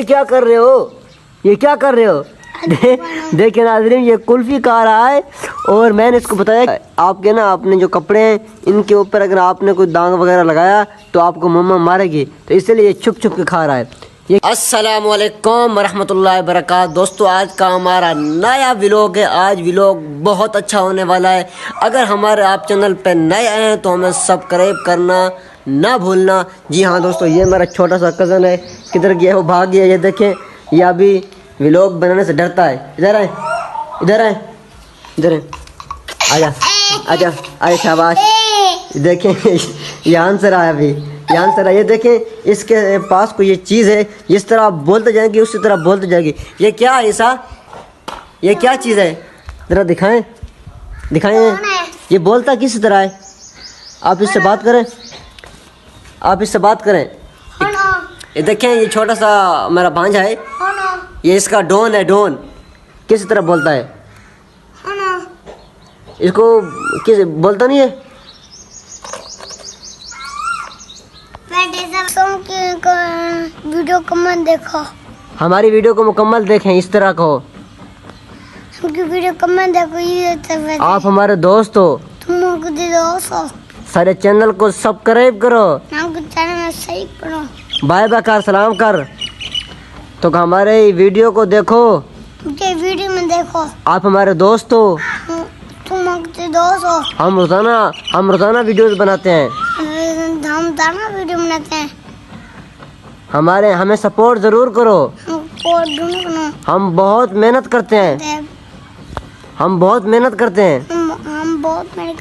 ये क्या कर रहे हो, ये क्या कर रहे हो? देखिए नाज़रीन, ये कुल्फ़ी खा रहा है और मैंने इसको बताया आपके ना अपने जो कपड़े हैं इनके ऊपर अगर आपने कोई दाग वगैरह लगाया तो आपको मम्मा मारेगी, तो इसलिए ये छुप छुप के खा रहा है। ये अस्सलाम वालेकुम रहमतुल्लाहि बरकात। दोस्तों, आज का हमारा नया व्लॉग है। आज व्लॉग बहुत अच्छा होने वाला है। अगर हमारे आप चैनल पे नए आए हैं तो हमें सब्सक्राइब करना ना भूलना। जी हाँ दोस्तों, ये मेरा छोटा सा कज़न है, किधर गया वो, भाग गया। ये देखें, ये अभी व्लॉग बनाने से डरता है। इधर आए, इधर आए, इधर आए, आजा आजा आजा, शाबाश। देखें ये आंसर आया, अभी ये आंसर आया। ये देखें, इसके पास कोई ये चीज़ है, जिस तरह आप बोलते जाएंगे उसी तरह बोलते जाएगी। ये क्या है ईसा, ये क्या चीज़ है? ज़रा दिखाएं, दिखाएं। ये बोलता किस तरह है? आप इससे बात करें, आप इससे बात करें। ये देखें, ये छोटा सा मेरा भांजा है, ये इसका डॉन है। डॉन किस तरह बोलता है? इसको किस बोलता नहीं है? वीडियो कमेंट देखो, हमारी वीडियो को मुकम्मल देखें, इस तरह कहो। हमकी वीडियो कमेंट देखो। ये आप हमारे दोस्त हो, तुम हमारे दोस्त हो। सारे चैनल को सब्सक्राइब करो, हमको चैनल में सही करो, बाय बाय कर, सलाम कर। तो हमारे वीडियो को देखो, मुझे वीडियो में देखो। आप हमारे दोस्त हो, तुम हमारे दोस्त हो। हम रोज़ाना वीडियोस बनाते हैं। हम दाना वीडियो बनाते हैं। हमें सपोर्ट ज़रूर करो। हम बहुत मेहनत करते हैं, हम बहुत मेहनत करते हैं। हम बहुत मेहनत